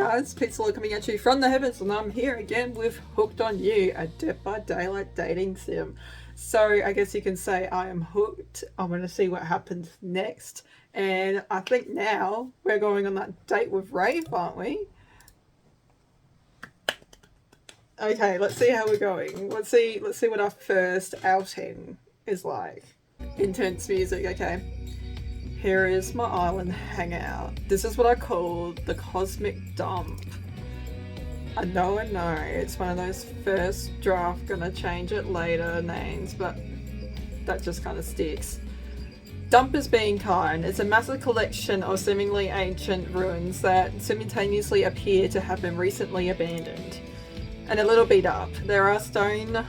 guys, Pixel coming at you from the heavens, and I'm here again with Hooked on You, a Dead by Daylight dating sim. So I guess you can say I am hooked. I'm going to see what happens next, and I think now we're going on that date with Rafe, aren't we? Okay, let's see how we're going. Let's see what our first outing is like. Intense music, okay. Here is my island hangout. This is what I call the cosmic dump. I know, it's one of those first draft, gonna change it later names, but that just kind of sticks. Dump is being kind. It's a massive collection of seemingly ancient ruins that simultaneously appear to have been recently abandoned and a little beat up. There are stone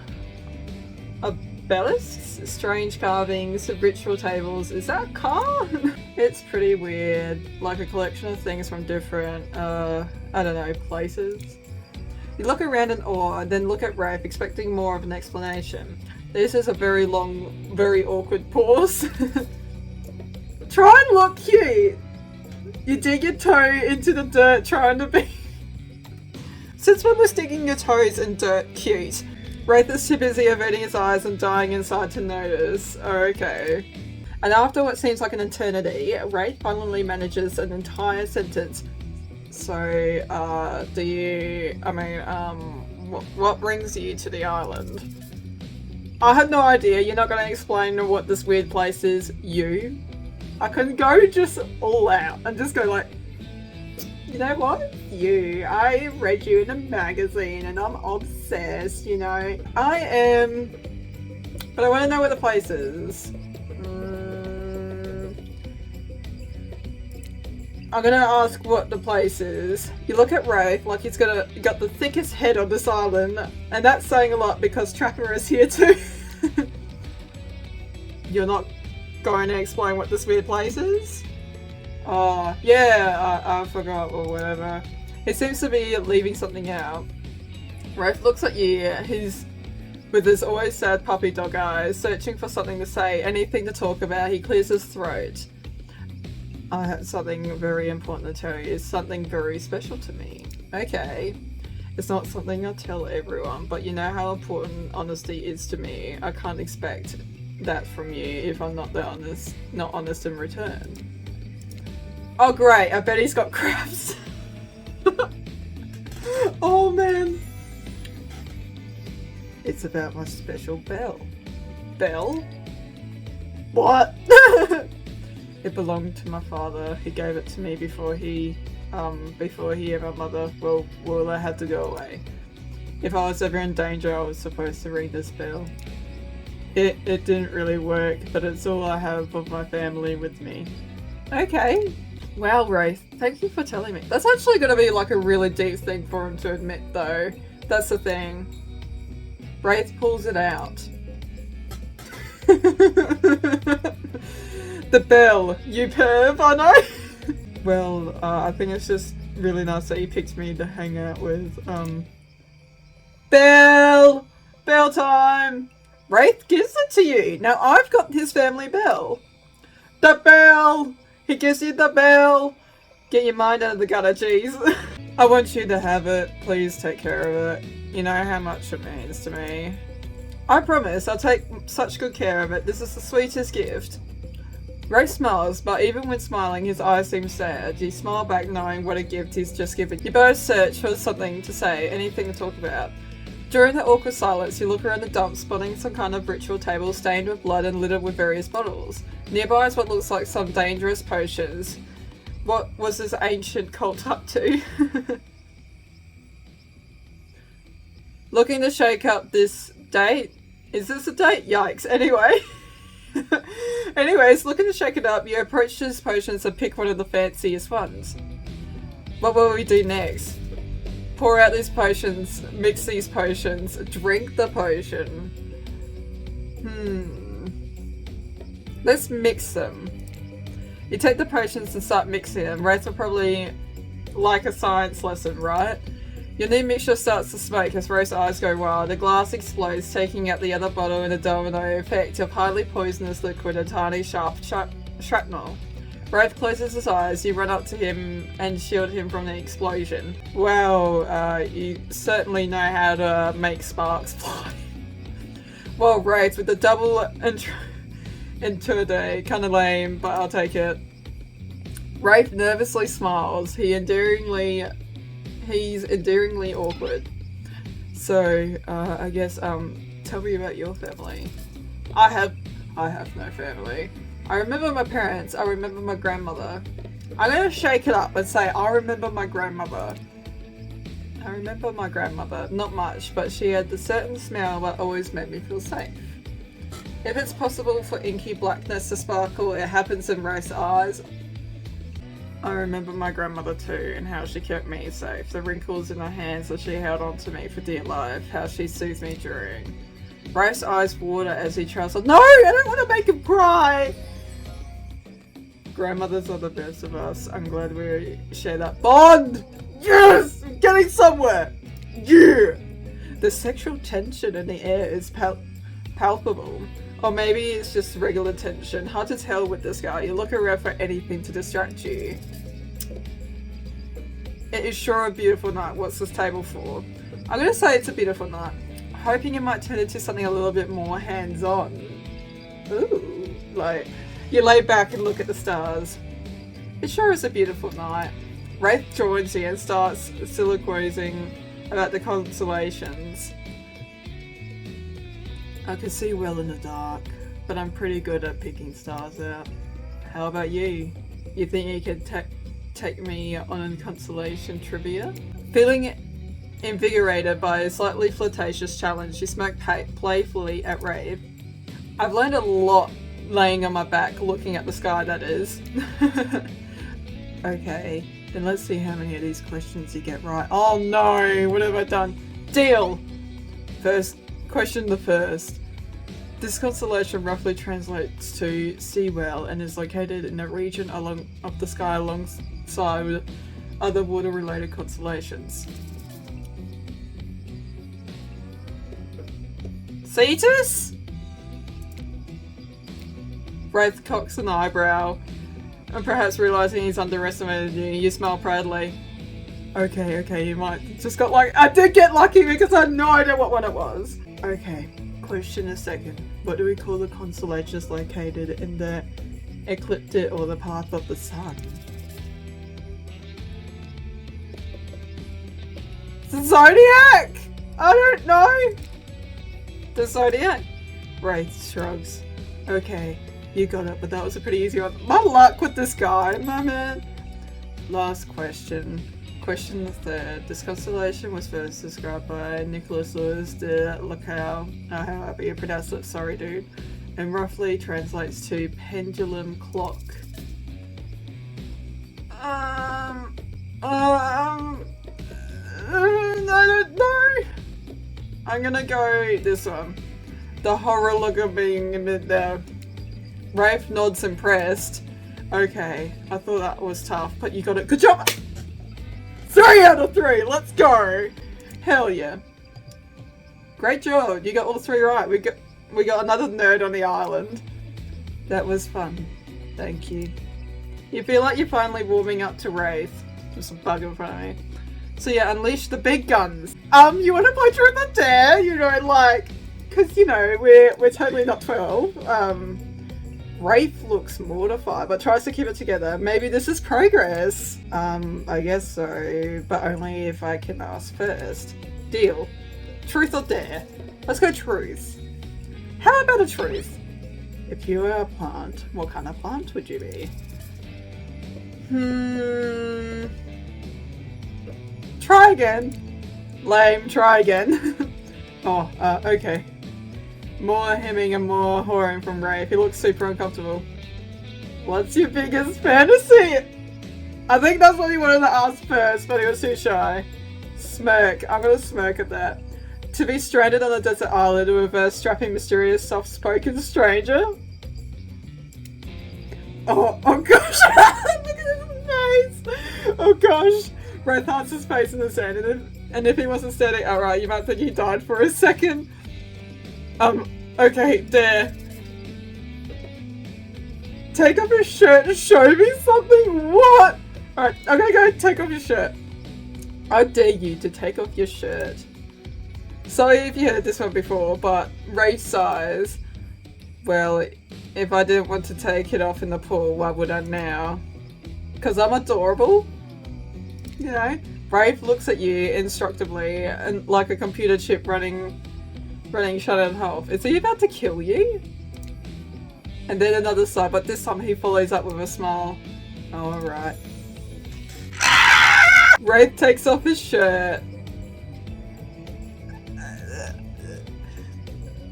obelisks, strange carvings, ritual tables. Is that a car? It's pretty weird. Like a collection of things from different, I don't know, places. You look around in awe, then look at Rafe, expecting more of an explanation. This is a very long, very awkward pause. Try and look cute! You dig your toe into the dirt trying to be... Since when was digging your toes in dirt cute? Rafe is too busy averting his eyes and dying inside to notice. Okay. And after what seems like an eternity, Rafe finally manages an entire sentence. So, what brings you to the island? I had no idea. You're not going to explain what this weird place is. You? I can go just all out and just go like, you know what? You. I read you in a magazine and I'm obsessed, you know. I am... But I want to know what the place is. I'm gonna ask what the place is. You look at Rafe like he's got the thickest head on this island, and that's saying a lot because Trapper is here too. You're not going to explain what this weird place is? Oh, yeah, I forgot or whatever. He seems to be leaving something out. Rafe looks at you, he's with his always sad puppy dog eyes, searching for something to say, anything to talk about. He clears his throat. I have something very important to tell you. It's something very special to me. Okay. It's not something I tell everyone, but you know how important honesty is to me. I can't expect that from you if I'm not honest in return. Oh great, I bet he's got crabs. Oh man. It's about my special bell. Bell? What? It belonged to my father. He gave it to me before he and my mother, well, I had to go away. If I was ever in danger, I was supposed to ring this bell. It didn't really work, but it's all I have of my family with me. Okay. Wow, Rafe, thank you for telling me. That's actually going to be like a really deep thing for him to admit, though. That's the thing. Rafe pulls it out. The bell, you perv, I know. Well, I think it's just really nice that you picked me to hang out with. Bell! Bell time! Rafe gives it to you. Now I've got his family bell. The bell! He gives you the bell! Get your mind out of the gutter, jeez. I want you to have it. Please take care of it. You know how much it means to me. I promise I'll take such good care of it. This is the sweetest gift. Rafe smiles, but even when smiling, his eyes seem sad. You smile back knowing what a gift he's just given. You both search for something to say, anything to talk about. During the awkward silence, you look around the dump, spotting some kind of ritual table stained with blood and littered with various bottles. Nearby is what looks like some dangerous potions. What was this ancient cult up to? Looking to shake up this date? Is this a date? Yikes. Anyway. Anyways, looking to shake it up, you approach his potions and pick one of the fanciest ones. What will we do next? Pour out these potions, mix these potions, drink the potion. Let's mix them. You take the potions and start mixing them. Rates are probably like a science lesson, right? Your new mixture starts to smoke as Rose's eyes go wild. The glass explodes, taking out the other bottle in a domino effect of highly poisonous liquid and tiny sharp shrapnel. Wraith closes his eyes. You run up to him and shield him from the explosion. Well, you certainly know how to make sparks fly. Well, Wraith, with the double intruder, kinda lame, but I'll take it. Wraith nervously smiles. He's endearingly awkward. So, I guess, tell me about your family. I have no family. I remember my parents, I remember my grandmother. I'm gonna shake it up and say I remember my grandmother. I remember my grandmother, not much, but she had the certain smell that always made me feel safe. If it's possible for inky blackness to sparkle, it happens in Wraith's eyes. I remember my grandmother too, and how she kept me safe. The wrinkles in her hands as she held on to me for dear life, how she soothed me during. Wraith's eyes water as he tries. No, I don't want to make him cry! Grandmothers are the best of us. I'm glad we share that bond! Yes! I'm getting somewhere! Yeah! The sexual tension in the air is palpable. Or maybe it's just regular tension. Hard to tell with this guy. You look around for anything to distract you. It is sure a beautiful night. What's this table for? I'm gonna say it's a beautiful night. Hoping it might turn into something a little bit more hands-on. Ooh. Like, you lay back and look at the stars. It sure is a beautiful night. Wraith joins you and starts soliloquizing about the constellations. I can see well in the dark, but I'm pretty good at picking stars out. How about you? You think you could take me on a constellation trivia? Feeling invigorated by a slightly flirtatious challenge, she smirked playfully at Wraith. I've learned a lot laying on my back, looking at the sky, that is. Okay, then let's see how many of these questions you get right. Oh no, what have I done? Deal! Question the first. This constellation roughly translates to sea whale and is located in a region of the sky alongside other water-related constellations. Cetus? Wraith cocks an eyebrow, and perhaps realizing he's underestimated you, you smile proudly. Okay, you might just got like, I did get lucky because I had no idea what one it was. Okay, question a second. What do we call the constellations located in the ecliptic or the path of the sun? The Zodiac! I don't know! The Zodiac? Wraith shrugs. Okay, you got it, but that was a pretty easy one. My luck with this guy, my man. Last question. Question the third. This constellation was first described by Nicholas Lewis de Lacau, however you pronounce it, sorry dude, and roughly translates to pendulum clock. I don't know. I'm gonna go this one. The horror looker being in there. Wraith nods impressed. Okay, I thought that was tough, but you got it. Good job! 3 out of 3, let's go! Hell yeah. Great job, you got all 3 right. We got another nerd on the island. That was fun. Thank you. You feel like you're finally warming up to Wraith. Just a bug in front of me. So yeah, unleash the big guns. You wanna play Truth or Dare? You know, like, cause you know, we're totally not 12. Wraith looks mortified, but tries to keep it together. Maybe this is progress. I guess so, but only if I can ask first. Deal. Truth or dare? Let's go truth. How about a truth? If you were a plant, what kind of plant would you be? Try again. Lame, try again. Okay. More hemming and more whoring from Wraith. He looks super uncomfortable. What's your biggest fantasy? I think that's what he wanted to ask first, but he was too shy. Smirk. I'm gonna smirk at that. To be stranded on a desert island with a strapping, mysterious, soft-spoken stranger? Oh gosh! Look at his face! Oh gosh! Wraith hides his face in the sand, and if he wasn't standing outright, you might think he died for a second. Okay, dare. Take off your shirt and show me something? What? Alright, I'm gonna go take off your shirt. I dare you to take off your shirt. Sorry if you heard this one before, but Wraith size. Well, if I didn't want to take it off in the pool, why would I now? Because I'm adorable? You know? Wraith looks at you instructively and like a computer chip running shut off. Is he about to kill you? And then another side, but this time he follows up with a smile. Oh, alright. Wraith takes off his shirt.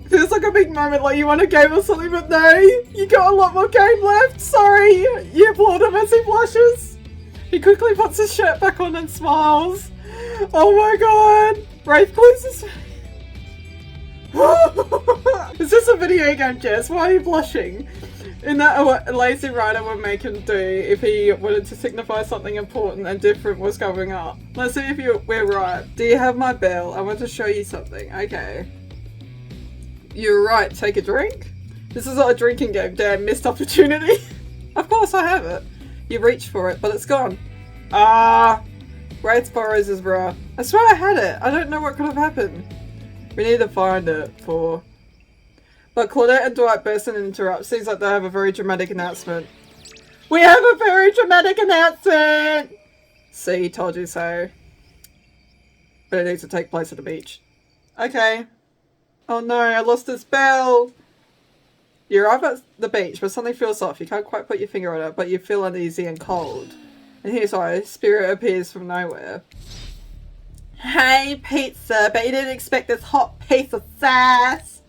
Feels like a big moment, like you want a game or something, but no, you got a lot more game left. Sorry, you applaud him as he blushes. He quickly puts his shirt back on and smiles. Oh my god. Wraith closes. Is this a video game, Jess? Why are you blushing? Isn't that what a lazy writer would make him do if he wanted to signify something important and different was going up? Let's see if we're right. Do you have my bell? I want to show you something. Okay. You're right, take a drink? This is not a drinking game, damn missed opportunity. Of course I have it. You reached for it, but it's gone. Wraith borrows his bra. I swear I had it. I don't know what could have happened. We need to find it But Claudette and Dwight burst in and interrupt. Seems like they have a very dramatic announcement. We have a very dramatic announcement! See, told you so. But it needs to take place at the beach. Okay. Oh no, I lost this bell! You arrive at the beach, but something feels off. You can't quite put your finger on it, but you feel uneasy and cold. And here's why. Spirit appears from nowhere. Hey, pizza, bet you didn't expect this hot piece of sass!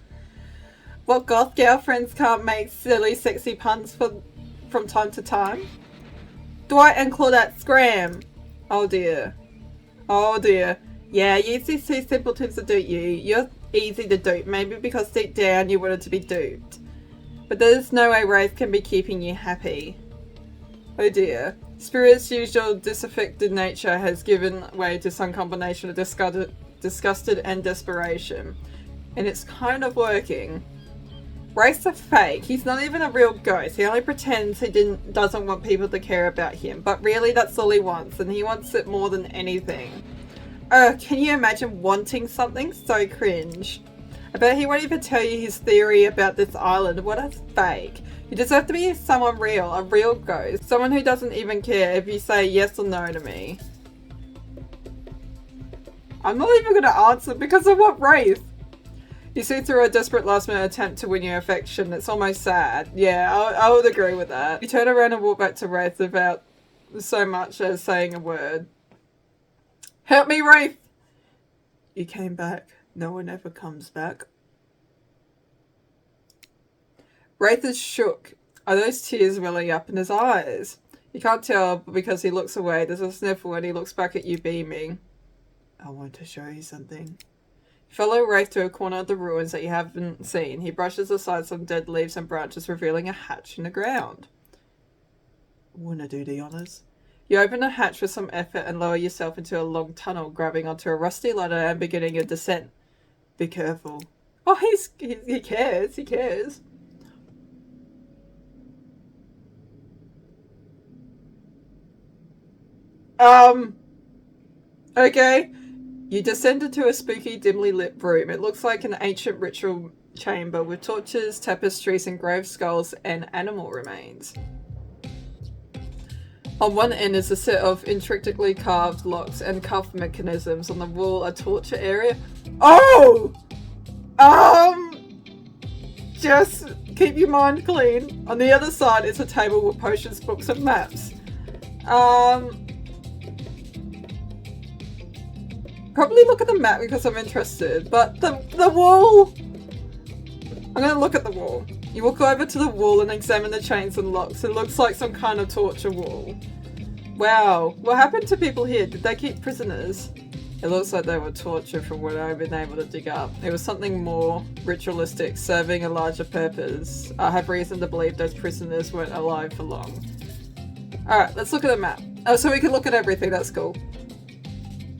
What goth girlfriends can't make silly, sexy puns from time to time? Dwight and Claudette scram! Oh dear. Oh dear. Yeah, you use these two simpletons to dupe you. You're easy to dupe, maybe because deep down you wanted to be duped. But there's no way Wraith can be keeping you happy. Oh dear. Spirit's usual disaffected nature has given way to some combination of disgusted and desperation. And it's kind of working. Wraith's a fake. He's not even a real ghost. He only pretends he doesn't want people to care about him. But really that's all he wants, and he wants it more than anything. Can you imagine wanting something? So cringe. I bet he won't even tell you his theory about this island. What a fake. You deserve to be someone real, a real ghost. Someone who doesn't even care if you say yes or no to me. I'm not even going to answer because of what Wraith. You see through a desperate last-minute attempt to win your affection. It's almost sad. Yeah, I would agree with that. You turn around and walk back to Wraith without so much as saying a word. Help me, Wraith! You came back. No one ever comes back. Wraith is shook. Are those tears welling up in his eyes? You can't tell because he looks away. There's a sniffle and he looks back at you beaming. I want to show you something. You follow Wraith to a corner of the ruins that you haven't seen. He brushes aside some dead leaves and branches, revealing a hatch in the ground. Wanna do the honors? You open a hatch with some effort and lower yourself into a long tunnel, grabbing onto a rusty ladder and beginning a descent. Be careful. Oh, he cares. He cares. Okay. You descend into a spooky, dimly lit room. It looks like an ancient ritual chamber with torches, tapestries, engraved skulls, and animal remains. On one end is a set of intricately carved locks and cuff mechanisms. On the wall, a torture area. Oh! Just keep your mind clean. On the other side is a table with potions, books, and maps. Probably look at the map because I'm interested, but the wall! I'm gonna look at the wall. You walk over to the wall and examine the chains and locks. It looks like some kind of torture wall. Wow, what happened to people here? Did they keep prisoners? It looks like they were tortured from what I've been able to dig up. It was something more ritualistic, serving a larger purpose. I have reason to believe those prisoners weren't alive for long. Alright, let's look at the map. Oh, so we can look at everything, that's cool.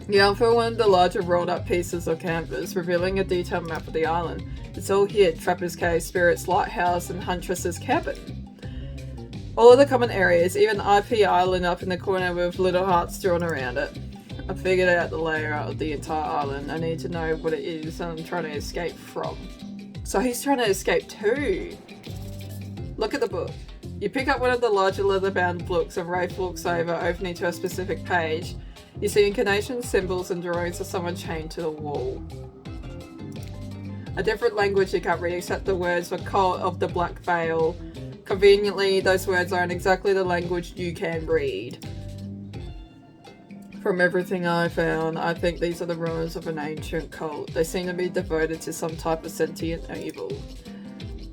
You unfurl one of the larger rolled up pieces of canvas, revealing a detailed map of the island. It's all here: Trapper's Cave, Spirit's Lighthouse, and Huntress's Cabin. All of the common areas, even the IP island up in the corner with little hearts drawn around it. I figured out the layout of the entire island. I need to know what it is I'm trying to escape from. So he's trying to escape too. Look at the book. You pick up one of the larger leather-bound books and Rafe looks over, opening to a specific page. You see incarnations, symbols, and drawings of someone chained to the wall. A different language you can't read except the words for Cult of the Black Veil. Conveniently, those words aren't exactly the language you can read. From everything I found, I think these are the ruins of an ancient cult. They seem to be devoted to some type of sentient evil.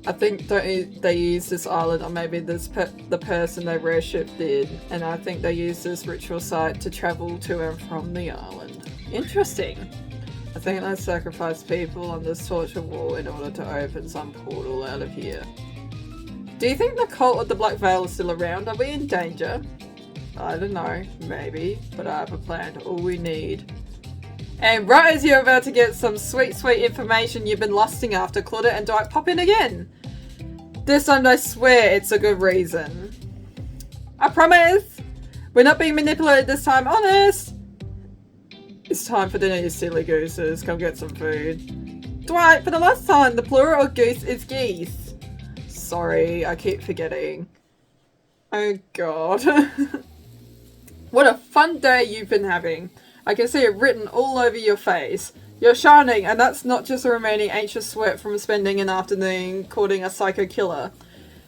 I think they used this island, or maybe the person they worshipped did, and I think they used this ritual site to travel to and from the island. Interesting. I think they sacrificed people on this torture wall in order to open some portal out of here. Do you think the cult of the Black Veil is still around? Are we in danger? I don't know, maybe, but I have a plan, all we need. And right as you're about to get some sweet, sweet information you've been lusting after, Claudette and Dwight pop in again. This time I swear it's a good reason. I promise! We're not being manipulated this time, honest! It's time for dinner, you silly gooses. Come get some food. Dwight, for the last time, the plural of goose is geese. Sorry, I keep forgetting. Oh god. What a fun day you've been having. I can see it written all over your face. You're shining, and that's not just a remaining anxious sweat from spending an afternoon courting a psycho killer.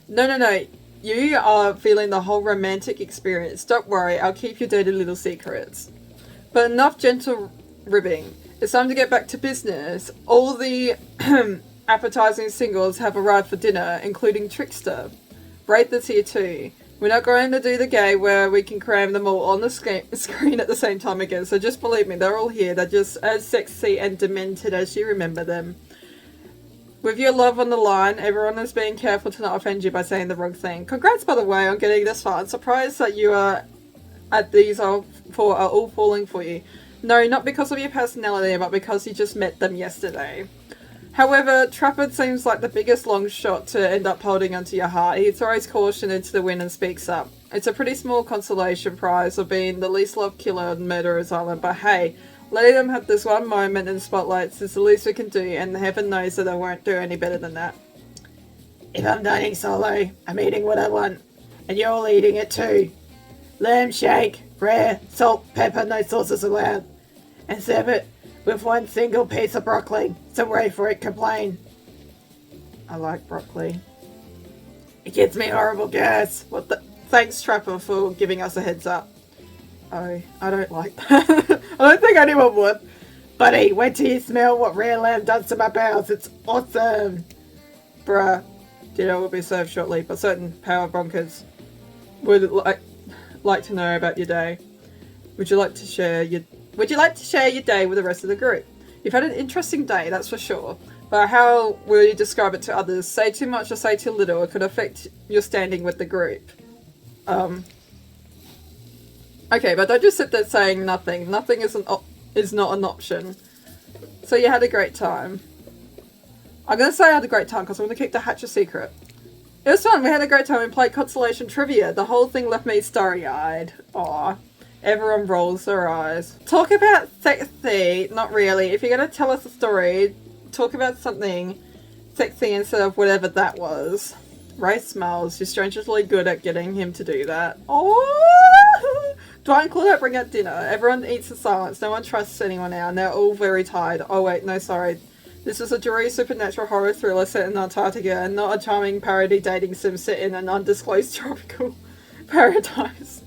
No. You are feeling the whole romantic experience. Don't worry, I'll keep your dirty little secrets. But enough gentle ribbing. It's time to get back to business. All the appetizing singles have arrived for dinner, including Trickster. Wraith is here too. We're not going to do the game where we can cram them all on the screen at the same time again, so just believe me, they're all here. They're just as sexy and demented as you remember them. With your love on the line, everyone is being careful to not offend you by saying the wrong thing. Congrats, by the way, on getting this far. I'm surprised that you are at these all four are all falling for you. No, not because of your personality, but because you just met them yesterday. However, Trafford seems like the biggest long shot to end up holding onto your heart. He throws caution into the wind and speaks up. It's a pretty small consolation prize of being the least loved killer on Murderer's Island, but hey, letting them have this one moment in the spotlights is the least we can do, and heaven knows that I won't do any better than that. If I'm dining solo, I'm eating what I want, and you're all eating it too. Lamb shake, rare, salt, pepper, no sauces allowed. And serve it with one single piece of broccoli, so Rafe won't complain. I like broccoli. It gives me horrible gas. What the? Thanks, Trapper, for giving us a heads up. Oh, I don't like that. I don't think anyone would. Buddy, wait till you smell what rare lamb does to my bowels. It's awesome. Bruh, dinner will be served shortly, but certain power bonkers would like to know about your day. Would you like to share your day with the rest of the group? You've had an interesting day, that's for sure. But how will you describe it to others? Say too much or say too little, it could affect your standing with the group. Okay, but don't just sit there saying nothing. Nothing is not an option. So you had a great time. I'm going to say I had a great time because I'm going to keep the hatch a secret. It was fun. We had a great time and played Constellation Trivia. The whole thing left me starry-eyed. Aww. Everyone rolls their eyes. Talk about sexy. Not really. If you're going to tell us a story, talk about something sexy instead of whatever that was. Ray smiles. You're strangely good at getting him to do that. Oh! Dwight and Claudette bring out dinner. Everyone eats in silence. No one trusts anyone now, and they're all very tired. Oh wait, no, sorry. This is a dreary supernatural horror thriller set in Antarctica, and not a charming parody dating sim set in an undisclosed tropical paradise.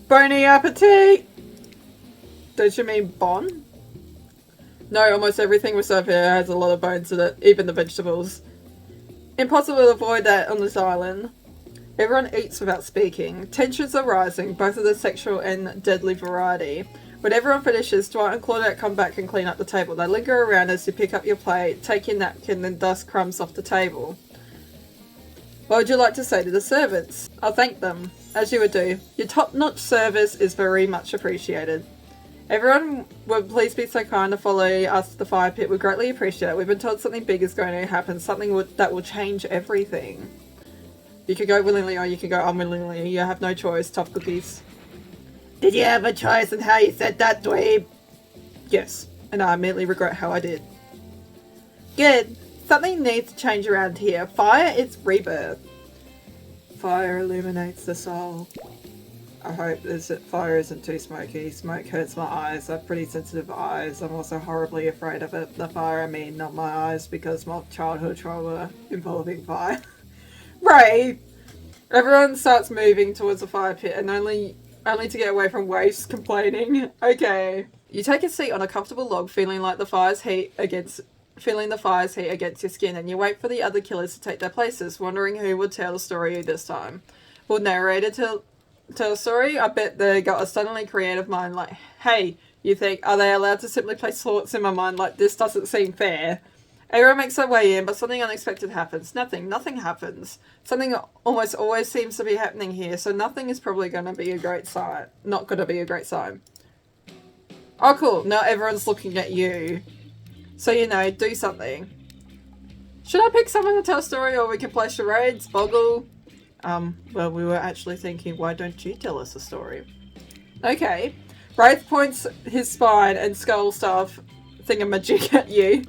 Bony appetit! Don't you mean bon? No, almost everything we serve here has a lot of bones in it, even the vegetables. Impossible to avoid that on this island. Everyone eats without speaking. Tensions are rising, both of the sexual and deadly variety. When everyone finishes, Dwight and Claudette come back and clean up the table. They linger around as you pick up your plate, take your napkin, and dust crumbs off the table. What would you like to say to the servants? I'll thank them, as you would do. Your top-notch service is very much appreciated. Everyone would please be so kind to follow us to the fire pit. We greatly appreciate it. We've been told something big is going to happen, something that will change everything. You can go willingly or you can go unwillingly. You have no choice. Tough cookies. Did you have a choice in how you said that, dweeb? Yes, and I immediately regret how I did. Good. Something needs to change around here. Fire is rebirth. Fire illuminates the soul. I hope fire isn't too smoky. Smoke hurts my eyes. I have pretty sensitive eyes. I'm also horribly afraid of it. The fire, I mean, not my eyes, because my childhood trauma involving fire. Right! Everyone starts moving towards the fire pit, and only to get away from Waif's complaining. Okay. You take a seat on a comfortable log, feeling the fire's heat against your skin, and you wait for the other killers to take their places, wondering who would tell the story this time. Will narrator tell a story? I bet they got a suddenly creative mind like, hey, you think, are they allowed to simply place thoughts in my mind like this doesn't seem fair? Everyone makes their way in, but something unexpected happens. Nothing happens. Something almost always seems to be happening here, so nothing is probably going to be a great sign. Not going to be a great sign. Oh, cool. Now everyone's looking at you. So, do something. Should I pick someone to tell a story, or we can play charades, boggle? Well, we were actually thinking, why don't you tell us a story? Okay. Wraith points his spine and skull staff thingamajig at you.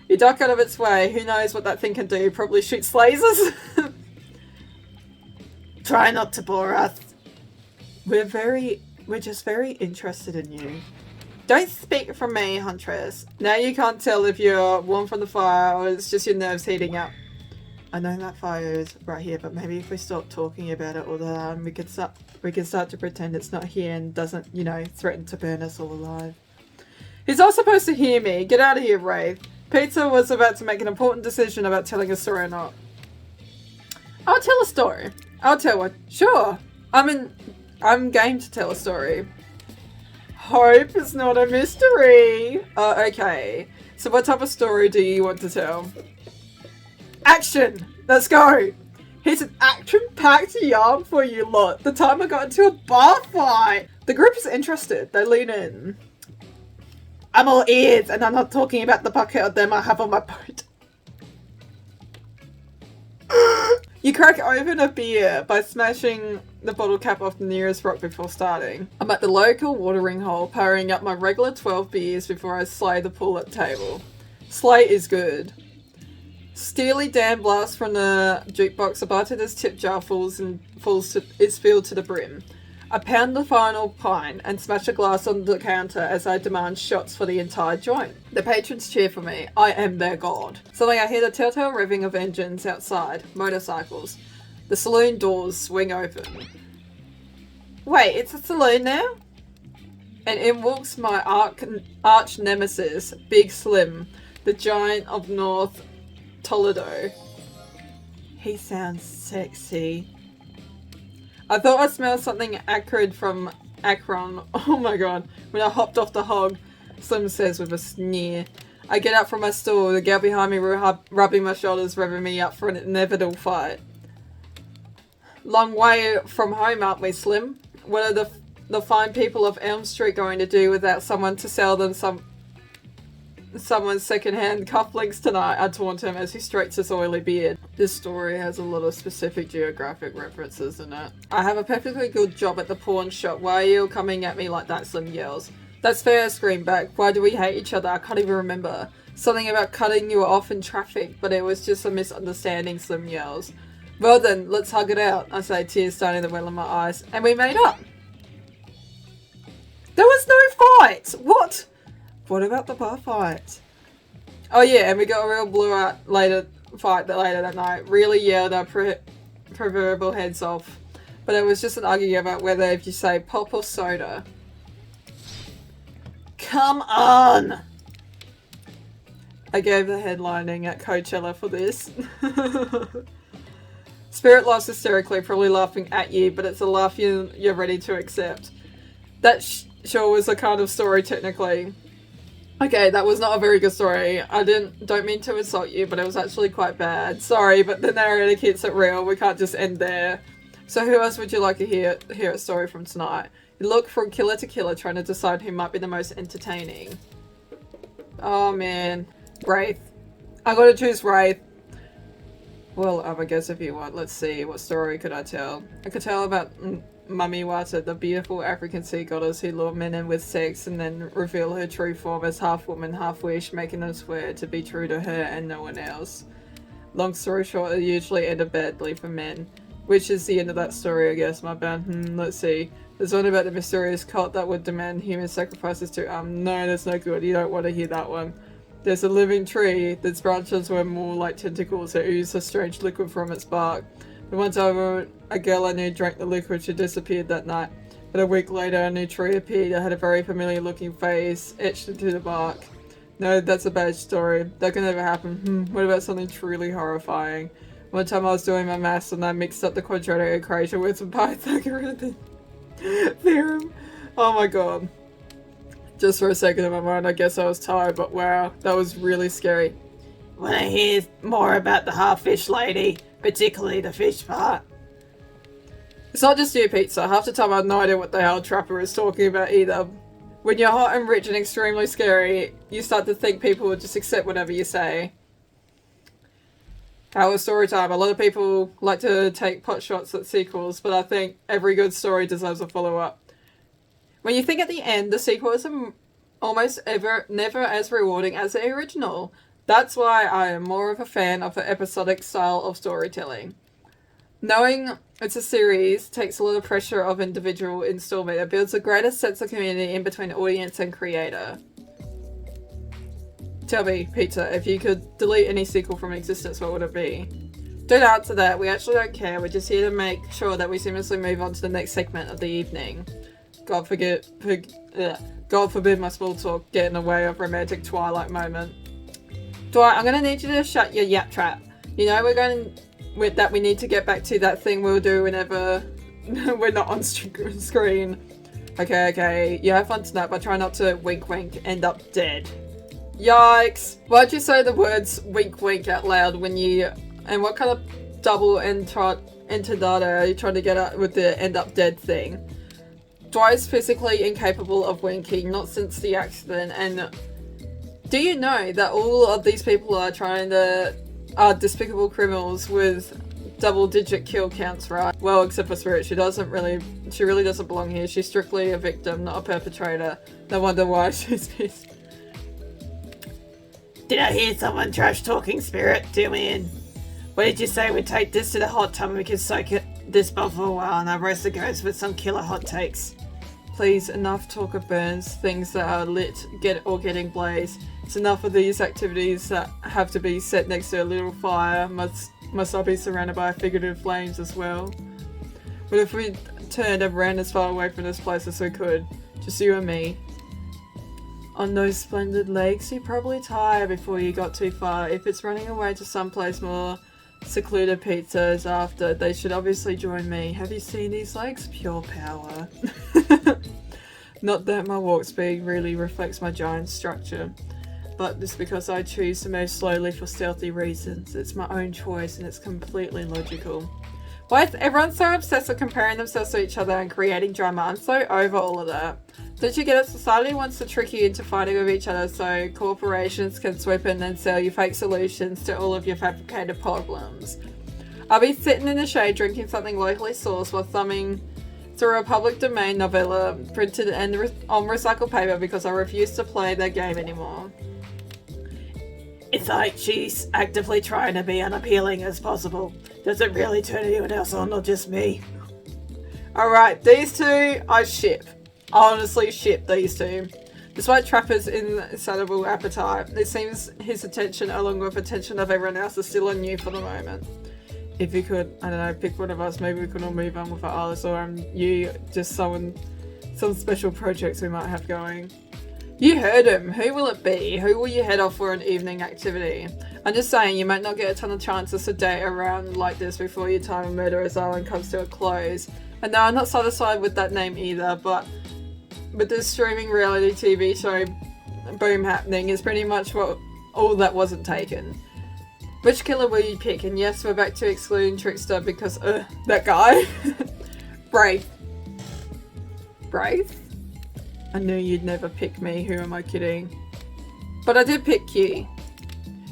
You duck out of its way. Who knows what that thing can do? Probably shoots lasers. Try not to bore us. We're just very interested in you. Don't speak for me, Huntress. Now you can't tell if you're warm from the fire or it's just your nerves heating up. I know that fire is right here, but maybe if we stop talking about it all the time, we can start to pretend it's not here and doesn't, threaten to burn us all alive. He's not supposed to hear me. Get out of here, Wraith. Pizza was about to make an important decision about telling a story or not. I'll tell a story. I'll tell one. Sure. I'm game to tell a story. Hope it's not a mystery. Okay. So what type of story do you want to tell? Action! Let's go! Here's an action-packed yarn for you lot. The time I got into a bar fight. The group is interested. They lean in. I'm all ears, and I'm not talking about the bucket of them I have on my boat. You crack open a beer by smashing the bottle cap off the nearest rock before starting. I'm at the local watering hole, powering up my regular 12 beers before I slay the pool at the table. Slay is good. Steely Dan blast from the jukebox, a bartender's tip jar is filled to the brim. I pound the final pint and smash a glass on the counter as I demand shots for the entire joint. The patrons cheer for me. I am their god. Suddenly I hear the telltale revving of engines outside. Motorcycles. The saloon doors swing open. Wait, it's a saloon now? And in walks my arch nemesis, Big Slim, the giant of North Toledo. He sounds sexy. I thought I smelled something acrid from Akron. Oh my god. When I hopped off the hog, Slim says with a sneer. I get up from my stool, the gal behind me rubbing my shoulders, revving me up for an inevitable fight. Long way from home, aren't we, Slim? What are the fine people of Elm Street going to do without someone to sell them someone's second-hand cufflinks tonight? I taunt him as he strokes his oily beard. This story has a lot of specific geographic references in it. I have a perfectly good job at the pawn shop. Why are you coming at me like that? Slim yells. That's fair, I scream back. Why do we hate each other? I can't even remember. Something about cutting you off in traffic, but it was just a misunderstanding, Slim yells. Well then, let's hug it out, I say, tears starting to well in my eyes. And we made up. There was no fight! What? What about the bar fight? Oh yeah, and we got a real blowout fight later that night. Really yelled our proverbial heads off. But it was just an argument about whether if you say pop or soda. Come on! I gave the headlining at Coachella for this. Spirit laughs hysterically, probably laughing at you, but it's a laugh you're ready to accept. That sure was a kind of story technically. Okay, that was not a very good story. I don't mean to insult you, but it was actually quite bad. Sorry, but the narrator keeps it real. We can't just end there. So who else would you like to hear a story from tonight? You look from killer to killer, trying to decide who might be the most entertaining. Oh man. Wraith. I gotta choose Wraith. Well, I guess if you want, let's see, what story could I tell? I could tell about Mummy Wata, the beautiful African sea goddess who lured men in with sex and then reveal her true form as half woman, half wish, making them swear to be true to her and no one else. Long story short, it usually ended badly for men. Which is the end of that story, I guess, my bad. Let's see. There's one about the mysterious cult that would demand human sacrifices to, no, that's no good, you don't want to hear that one. There's a living tree that's branches were more like tentacles that ooze a strange liquid from its bark. The one time a girl I knew drank the liquid, she disappeared that night. But a week later, a new tree appeared. It had a very familiar looking face etched into the bark. No, that's a bad story. That can never happen. What about something truly horrifying? One time I was doing my maths and I mixed up the quadratic equation with some Pythagorean theorem. Oh my god. Just for a second in my mind, I guess I was tired, but wow, that was really scary. Want to hear more about the half-fish lady, particularly the fish part? It's not just you, Pizza. Half the time I have no idea what the hell Trapper is talking about either. When you're hot and rich and extremely scary, you start to think people will just accept whatever you say. How was story time? A lot of people like to take pot shots at sequels, but I think every good story deserves a follow-up. When you think at the end, the sequel is almost never as rewarding as the original. That's why I am more of a fan of the episodic style of storytelling. Knowing it's a series takes a lot of pressure off individual installment. It builds a greater sense of community in between audience and creator. Tell me, Pizza, if you could delete any sequel from existence, what would it be? Don't answer that. We actually don't care. We're just here to make sure that we seamlessly move on to the next segment of the evening. God forbid my small talk get in the way of romantic Twilight moment. Dwight, I'm gonna need you to shut your yap trap. You know we need to get back to that thing we'll do whenever we're not on screen. Okay. You have fun tonight, but try not to wink end up dead. Yikes! Why'd you say the words wink out loud when you... And what kind of double entendada are you trying to get at with the end up dead thing? Dwight's physically incapable of winking, not since the accident, and do you know that all of these people are despicable criminals with double-digit kill counts, right? Well, except for Spirit, she really doesn't belong here. She's strictly a victim, not a perpetrator. No wonder why she's pissed. Did I hear someone trash talking, Spirit? Do me in. What did you say? We take this to the hot tub and we can soak this bottle for a while and our roast the ghost with some killer hot takes. Please, enough talk of burns, things that are lit getting blazed. It's enough of these activities that have to be set next to a little fire. Must I be surrounded by figurative flames as well? What if we turned and ran as far away from this place as we could? Just you and me. On those splendid legs, you'd probably tire before you got too far. If it's running away to someplace more secluded, Pizza is after. They should obviously join me. Have you seen these legs? Pure power. Not that my walk speed really reflects my giant structure, but just because I choose to move slowly for stealthy reasons. It's my own choice and it's completely logical. Why is everyone so obsessed with comparing themselves to each other and creating drama? I'm so over all of that. Don't you get it? Society wants to trick you into fighting with each other so corporations can swoop in and sell you fake solutions to all of your fabricated problems. I'll be sitting in the shade drinking something locally sourced while thumbing through a public domain novella printed on recycled paper because I refuse to play that game anymore. It's like she's actively trying to be unappealing as possible. Does it really turn anyone else on or just me? Alright, these two I ship. I honestly ship these two. Despite Trapper's insatiable appetite, it seems his attention along with attention of everyone else is still on you for the moment. If you could, I don't know, pick one of us, maybe we could all move on with our others, or you, just some special projects we might have going. You heard him. Who will it be? Who will you head off for an evening activity? I'm just saying, you might not get a ton of chances to date around like this before your time on Murderer's Island comes to a close. And no, I'm not satisfied with that name either, but with this streaming reality TV show boom happening is pretty much all that wasn't taken. Which killer will you pick? And yes, we're back to excluding Trickster because, that guy. Brave. Brave? I knew you'd never pick me, who am I kidding? But I did pick you.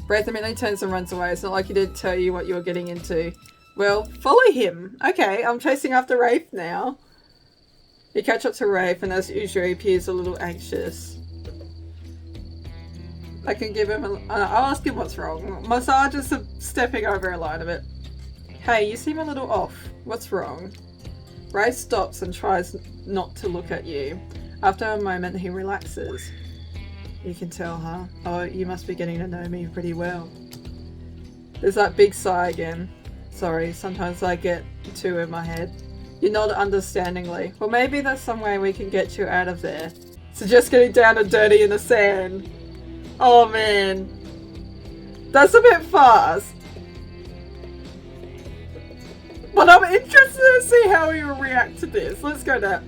Wraith immediately turns and runs away. It's not like he didn't tell you what you were getting into. Well, follow him. Okay, I'm chasing after Wraith now. You catch up to Wraith and as usual he appears a little anxious. I can give him I'll ask him what's wrong. Massage is stepping over a line a bit. Hey, you seem a little off. What's wrong? Wraith stops and tries not to look at you. After a moment he relaxes. You can tell, huh? Oh, you must be getting to know me pretty well. There's that big sigh again. Sorry, sometimes I get too in my head. You nod understandingly. Well, maybe there's some way we can get you out of there. Suggest getting down and dirty in the sand. Oh man. That's a bit fast. But I'm interested to see how he will react to this. Let's go now.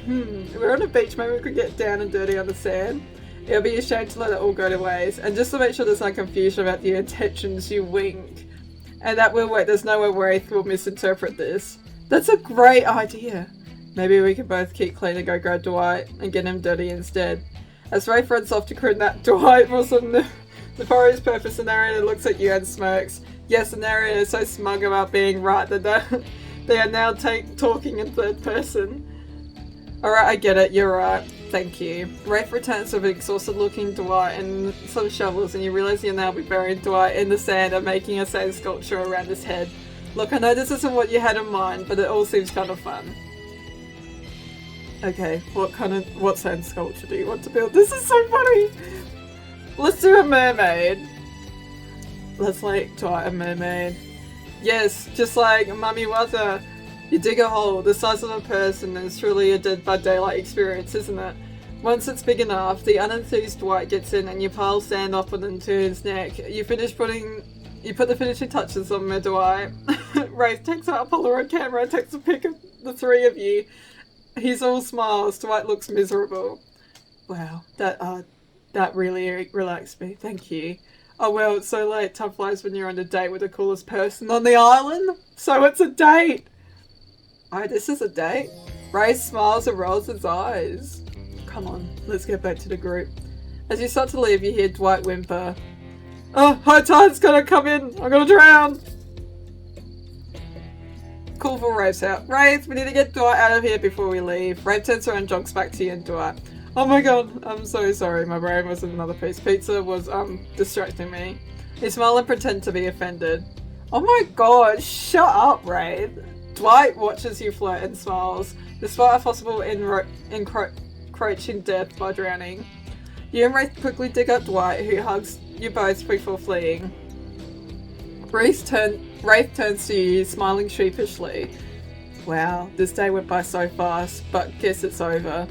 We're on a beach, maybe we could get down and dirty on the sand. It'll be a shame to let it all go to waste. And just to make sure there's no confusion about the intentions, you wink. And that will work. There's no way Wraith will misinterpret this. That's a great idea. Maybe we can both keep clean and go grab Dwight and get him dirty instead. As Wraith runs off to kidnap Dwight for some nefarious purpose, the narrator looks at you and smirks. Yes, the narrator is so smug about being right that they are now talking in third person. Alright, I get it. You're right. Thank you. Wraith returns with an exhausted looking Dwight and some shovels, and you realise you'll now be burying Dwight in the sand and making a sand sculpture around his head. Look, I know this isn't what you had in mind, but it all seems kind of fun. Okay, what sand sculpture do you want to build? This is so funny! Let's do a mermaid. Let's like Dwight a mermaid. Yes, just like Mummy Wazza. You dig a hole the size of a person and it's truly a Dead by Daylight experience, isn't it? Once it's big enough, the unenthused Dwight gets in and you pile sand up onto his neck. You put the finishing touches on the Dwight. Wraith takes out a Polaroid camera and takes a pic of the three of you. He's all smiles. Dwight looks miserable. Wow, that really relaxed me. Thank you. Oh well, it's so late. Time flies when you're on a date with the coolest person on the island. So it's a date. Oh, this is a date? Ray smiles and rolls his eyes. Come on, let's get back to the group. As you start to leave, you hear Dwight whimper. Oh, high tide's gonna come in. I'm gonna drown. Cool for Wraith's out. Wraith, we need to get Dwight out of here before we leave. Wraith turns around and jogs back to you and Dwight. Oh my god, I'm so sorry. My brain was in another piece. Pizza was, distracting me. You smile and pretend to be offended. Oh my god, shut up, Wraith. Dwight watches you float and smiles, despite a possible encroaching death by drowning. You and Wraith quickly dig up Dwight, who hugs you both before fleeing. Wraith turns to you, smiling sheepishly. Wow, this day went by so fast, but guess it's over.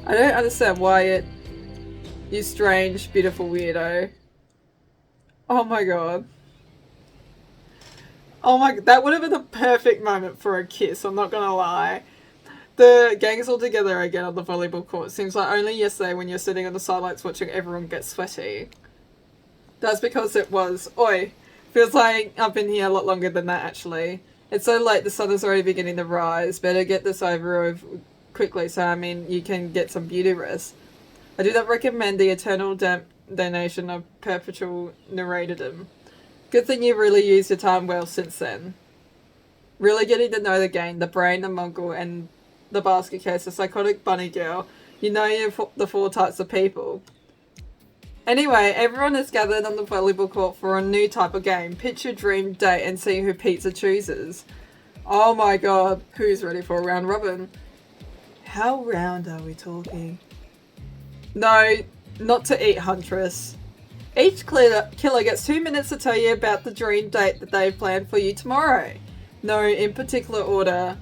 I don't understand why you strange, beautiful weirdo. Oh my god. Oh my god, that would have been the perfect moment for a kiss, I'm not gonna lie. The gang's all together again on the volleyball court. Seems like only yesterday when you're sitting on the sidelines watching everyone get sweaty. That's because it was. Oi, feels like I've been here a lot longer than that actually. It's so late, the sun is already beginning to rise. Better get this over with quickly so you can get some beauty rest. I do not recommend the eternal damnation of perpetual narratedom. Good thing you really used your time well since then. Really getting to know the game, the brain, the Mongol, and the basket case, the psychotic bunny girl. You know the four types of people. Anyway, everyone is gathered on the volleyball court for a new type of game. Pitch your dream date and see who pizza chooses. Oh my god, who's ready for a round robin? How round are we talking? No, not to eat, Huntress. Each killer gets 2 minutes to tell you about the dream date that they've planned for you tomorrow. No, in particular order.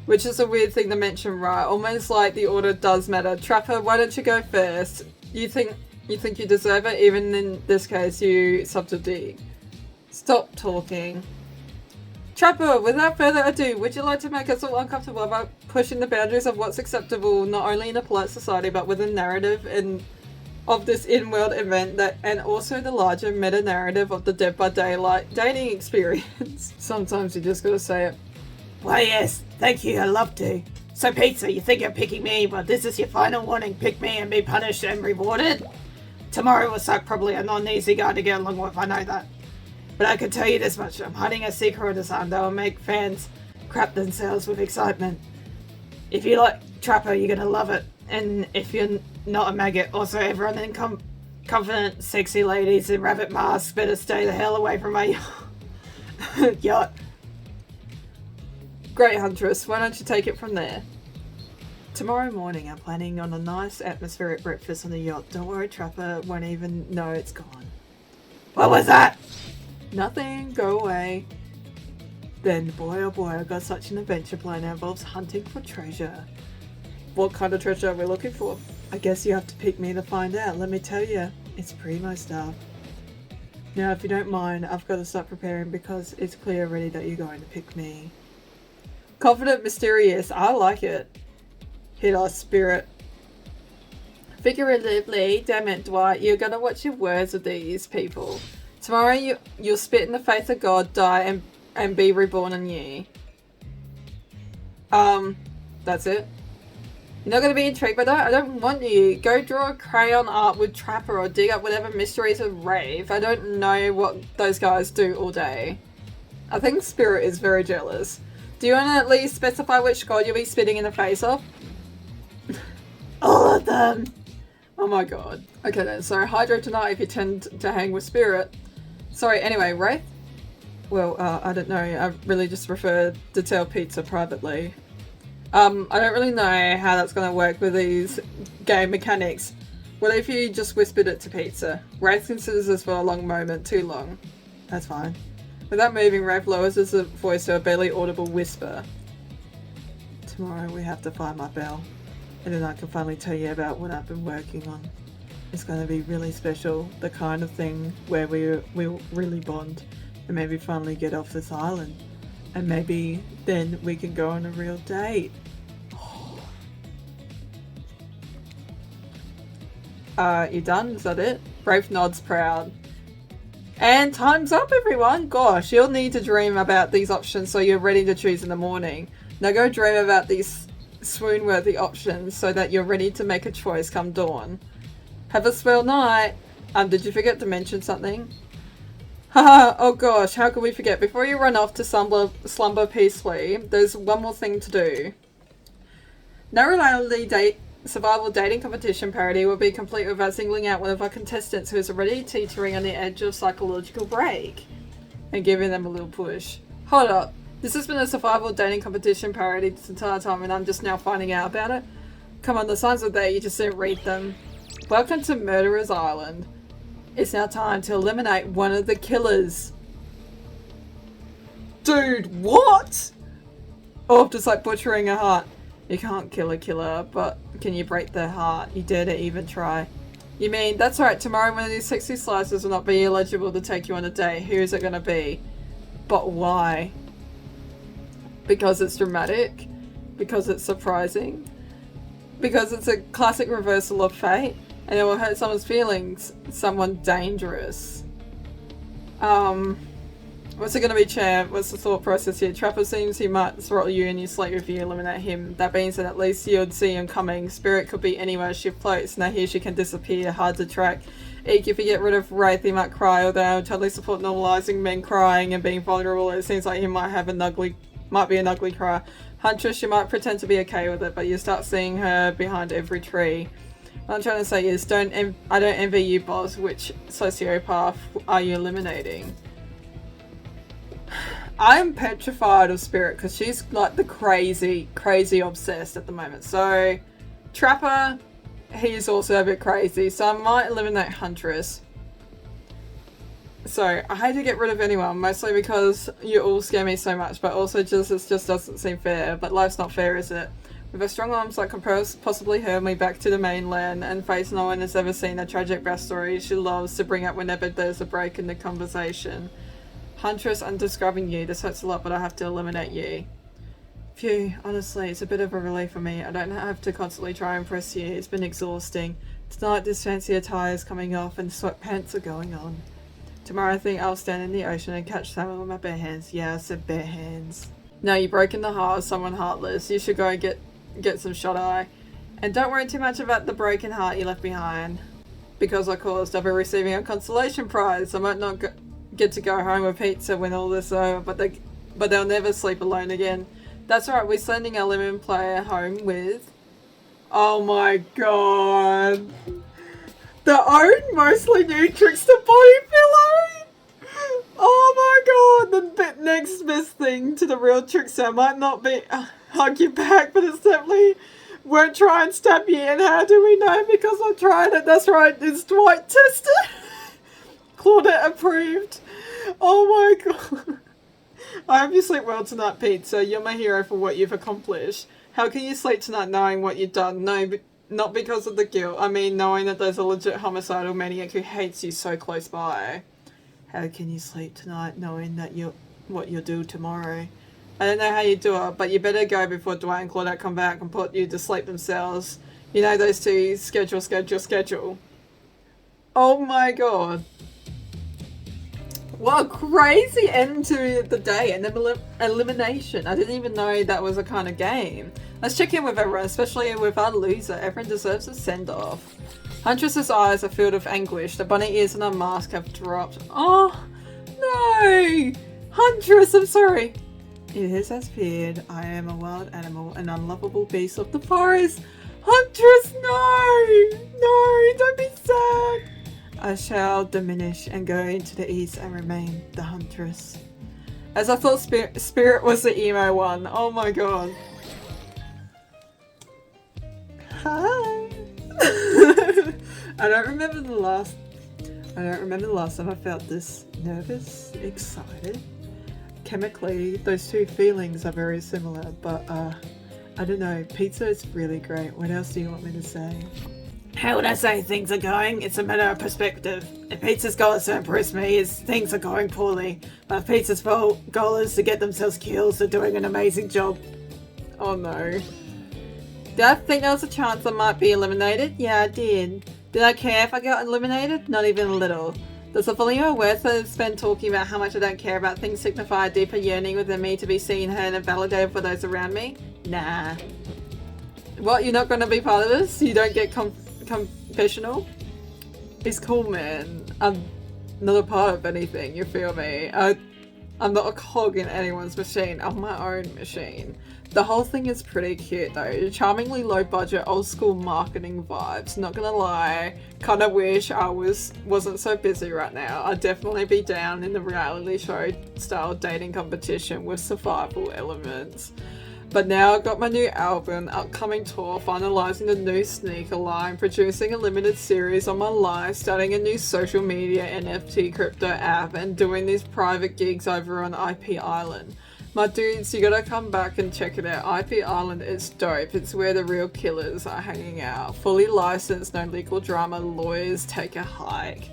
Which is a weird thing to mention, right? Almost like the order does matter. Trapper, why don't you go first? You think you deserve it? Even in this case, you subsidy. Stop talking. Trapper, without further ado, would you like to make us all uncomfortable about pushing the boundaries of what's acceptable, not only in a polite society, but with a narrative of this in-world event and also the larger meta-narrative of the Dead by Daylight dating experience? Sometimes you just gotta say it. Why yes, thank you, I'd love to. So Pizza, you think you're picking me, but this is your final warning. Pick me and be punished and rewarded? Tomorrow will suck, probably a non-easy guy to get along with, I know that. But I can tell you this much, I'm hiding a secret design that will make fans crap themselves with excitement. If you like Trapper, you're gonna love it. And if you're not a maggot, also everyone in confident, sexy ladies in rabbit masks better stay the hell away from my yacht. Great, Huntress. Why don't you take it from there? Tomorrow morning, I'm planning on a nice atmospheric breakfast on the yacht. Don't worry, Trapper won't even know it's gone. What was that? Nothing. Go away. Then, boy oh boy, I got such an adventure plan that involves hunting for treasure. What kind of treasure are we looking for? I guess you have to pick me to find out. Let me tell you, it's primo stuff. Now, if you don't mind, I've got to start preparing because it's clear already that you're going to pick me. Confident, mysterious. I like it. Hit us, Spirit. Figuratively, damn it, Dwight, you're gonna watch your words with these people. Tomorrow you'll spit in the face of God, die, and be reborn anew. That's it. You're not gonna be intrigued by that? I don't want you. Go draw a crayon art with Trapper or dig up whatever mysteries of Rave. I don't know what those guys do all day. I think Spirit is very jealous. Do you want to at least specify which god you'll be spitting in the face of? All of them! Oh my god. Okay then, so Hydro tonight if you tend to hang with Spirit. Sorry, anyway, Wraith? Well, I don't know. I really just prefer to tell Pizza privately. I don't really know how that's going to work with these game mechanics. What if you just whispered it to Pizza? Wraith considers this for a long moment, too long. That's fine. Without moving, Wraith lowers his voice to a barely audible whisper. Tomorrow we have to find my bell. And then I can finally tell you about what I've been working on. It's going to be really special, the kind of thing where we'll really bond and maybe finally get off this island. And maybe then we can go on a real date. You done? Is that it? Brave nods proud. And time's up, everyone! Gosh, you'll need to dream about these options so you're ready to choose in the morning. Now go dream about these swoon-worthy options so that you're ready to make a choice come dawn. Have a swell night! Did you forget to mention something? Haha, oh gosh, how could we forget? Before you run off to slumber peacefully, there's one more thing to do. No reality survival dating competition parody will be complete without singling out one of our contestants who is already teetering on the edge of psychological break and giving them a little push. Hold up. This has been a survival dating competition parody this entire time and I'm just now finding out about it? Come on, the signs are there, you just didn't read them. Welcome to Murderer's Island. It's now time to eliminate one of the Dude, what? Oh, just like butchering a heart. You can't kill a killer, but can you break their heart? You dare to even try. You mean, that's right, tomorrow one of these sexy slices will not be eligible to take you on a date. Who is it going to be? But why? Because it's dramatic? Because it's surprising? Because it's a classic reversal of fate? And it will hurt someone's feelings? Someone dangerous? What's it going to be, champ? What's the thought process here? Trapper seems he might throttle you and you slate if you eliminate him. That being said, at least you'd see him coming. Spirit could be anywhere she floats. Now here she can disappear, hard to track. Eek, if you get rid of Wraith, he might cry, although I would totally support normalizing men crying and being vulnerable. It seems like he might be an ugly cry. Huntress, you might pretend to be okay with it, but you start seeing her behind every tree. What I'm trying to say is, I don't envy you, boss. Which sociopath are you eliminating? I'm petrified of Spirit because she's like the crazy obsessed at the moment. So, Trapper, he's also a bit crazy. So I might eliminate Huntress. So, I hate to get rid of anyone, mostly because you all scare me so much, but also it just doesn't seem fair. But life's not fair, is it? With her strong arms that can possibly hurl me back to the mainland and face no one has ever seen a tragic backstory she loves to bring up whenever there's a break in the conversation. Huntress, I'm describing you. This hurts a lot, but I have to eliminate you. Phew, honestly, it's a bit of a relief for me. I don't have to constantly try and impress you. It's been exhausting. Tonight, this fancy attire is coming off and sweatpants are going on. Tomorrow, I think I'll stand in the ocean and catch salmon with my bare hands. Yeah, I said bare hands. No, you've broken the heart of someone heartless. You should go and get some shut eye. And don't worry too much about the broken heart you left behind. because I caused. I'll be receiving a consolation prize. I might not get to go home with pizza when all this is over, but they'll never sleep alone again. That's right, we're sending our lemon player home with... Oh my god. The own mostly new trickster body pillow! Oh my god, the next best thing to the real trickster might not be hug you back, but it's definitely won't try and stab you. And how do we know? Because I tried it. That's right, it's Dwight tested. Claudette approved. Oh my god. I hope you sleep well tonight, Pizza. You're my hero for what you've accomplished. How can you sleep tonight knowing what you've done? No, not because of the guilt. I mean, knowing that there's a legit homicidal maniac who hates you so close by. How can you sleep tonight knowing that what you'll do tomorrow? I don't know how you do it, but you better go before Dwight and Claudette come back and put you to sleep themselves. You know those two, schedule. Oh my god. What a crazy end to the day, and then elimination. I didn't even know that was a kind of game. Let's check in with everyone, especially with our loser. Everyone deserves a send-off. Huntress's eyes are filled with anguish. The bunny ears and her mask have dropped. Oh, no! Huntress, I'm sorry. It is as feared. I am a wild animal, an unlovable beast of the forest. Huntress, no! No, don't be sad. I shall diminish and go into the east and remain the huntress. As I thought Spirit was the emo one. Oh my god. Hi. I don't remember the last time I felt this nervous, excited. Chemically, those two feelings are very similar, but I don't know. Pizza is really great. What else do you want me to say? How would I say things are going? It's a matter of perspective. If Pizza's goal is to impress me, things are going poorly. But if Pizza's goal is to get themselves kills, they're doing an amazing job. Oh no. Did I think there was a chance I might be eliminated? Yeah, I did. Did I care if I got eliminated? Not even a little. Does the volume worth it spend talking about how much I don't care about things signify a deeper yearning within me to be seen, heard, and validated for those around me? Nah. What, you're not going to be part of this? You don't get confessional? It's cool, man. I'm not a part of anything, you feel me? I'm not a cog in anyone's machine. I'm my own machine. The whole thing is pretty cute though. Charmingly low budget, old school marketing vibes. Not gonna lie, kinda wish I wasn't so busy right now. I'd definitely be down in the reality show style dating competition with survival elements. But now I've got my new album, upcoming tour, finalising the new sneaker line, producing a limited series on my life, starting a new social media NFT crypto app, and doing these private gigs over on IP Island. My dudes, you gotta come back and check it out. IP Island is dope. It's where the real killers are hanging out. Fully licensed, no legal drama, lawyers take a hike.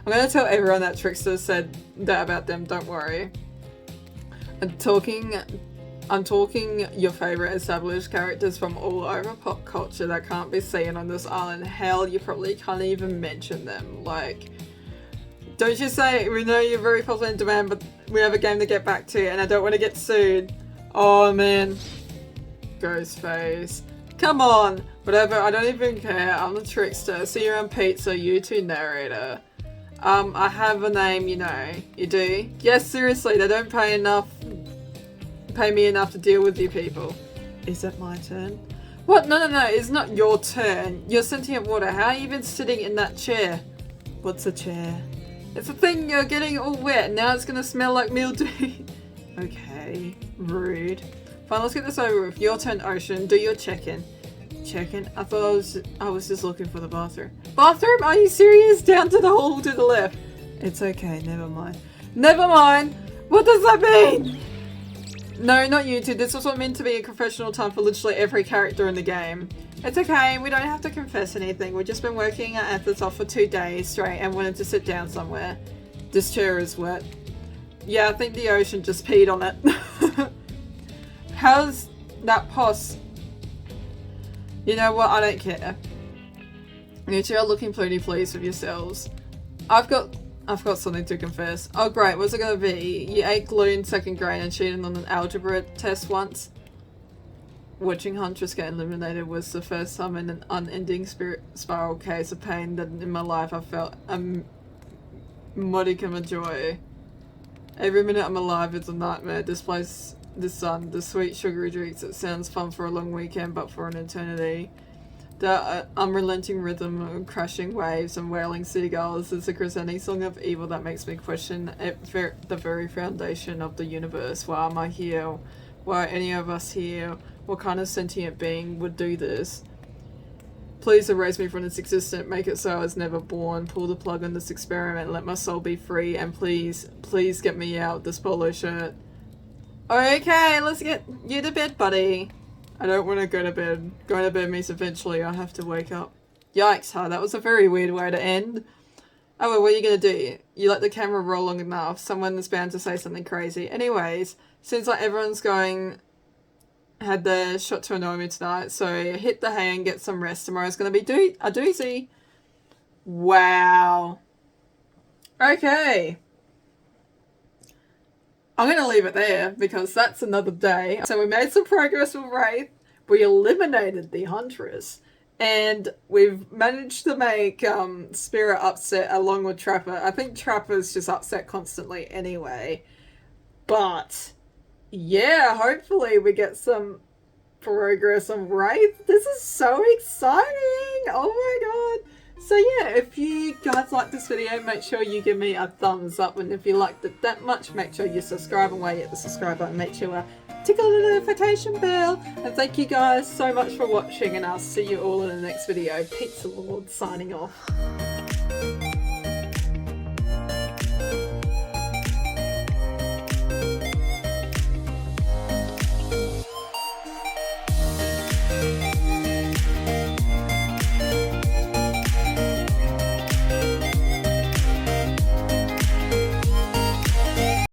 I'm gonna tell everyone that Trickster said that about them, don't worry. I'm talking your favourite established characters from all over pop culture that can't be seen on this island. Hell, you probably can't even mention them. Like, don't you say, we know you're very popular in demand, but we have a game to get back to and I don't want to get sued. Oh man. Ghostface. Come on. Whatever, I don't even care. I'm the Trickster. See you around Pizza, YouTube narrator. I have a name, you know. You do? Yes, seriously, they don't pay me enough to deal with you people. Is that my turn? What? No, it's not your turn. You're sentient water. How are you even sitting in that chair? What's a chair? It's a thing, you're getting all wet. Now it's gonna smell like mildew. Okay, rude. Fine, let's get this over with. Your turn, Ocean. Do your check-in. Check-in? I thought I was just looking for the bathroom. Bathroom? Are you serious? Down to the hall to the left. It's okay, never mind. Never mind? What does that mean? No, not you two. This was what meant to be a confessional time for literally every character in the game. It's okay, we don't have to confess anything. We've just been working our efforts off for 2 days straight and wanted to sit down somewhere. This chair is wet. Yeah, I think the ocean just peed on it. How's that pos? You know what, I don't care. You two are looking pretty pleased with yourselves. I've got something to confess. Oh great, what's it gonna be? You ate glue in 2nd grade and cheated on an algebra test once? watching Huntress get eliminated was the first time in an unending spiral case of pain that in my life I felt a modicum of joy. Every minute I'm alive is a nightmare. This place, the sun, the sweet sugary drinks. It sounds fun for a long weekend, but for an eternity. The unrelenting rhythm of crashing waves and wailing seagulls is a crescending song of evil that makes me question the very foundation of the universe. Why am I here? Why are any of us here? What kind of sentient being would do this? Please erase me from this existence, make it so I was never born, pull the plug on this experiment, let my soul be free, and please get me out this polo shirt. Okay, let's get you to bed, buddy. I don't want to go to bed. Going to bed means eventually I have to wake up. Yikes, huh? That was a very weird way to end. Oh, well, what are you going to do? You let the camera roll long enough, someone is bound to say something crazy. Anyways, seems like everyone's had their shot to annoy me tonight, so hit the hay and get some rest. Tomorrow's going to be a doozy. Wow. Okay. I'm going to leave it there because that's another day. So we made some progress with Wraith. We eliminated the Huntress. And we've managed to make Spirit upset along with Trapper. I think Trapper's just upset constantly anyway. But yeah, hopefully we get some progress on Wraith. This is so exciting! Oh my god! So yeah, if you guys like this video, make sure you give me a thumbs up, and if you liked it that much, make sure you subscribe, and while you hit the subscribe button, make sure you tickle the notification bell. And thank you guys so much for watching, and I'll see you all in the next video. Pizza Lord signing off.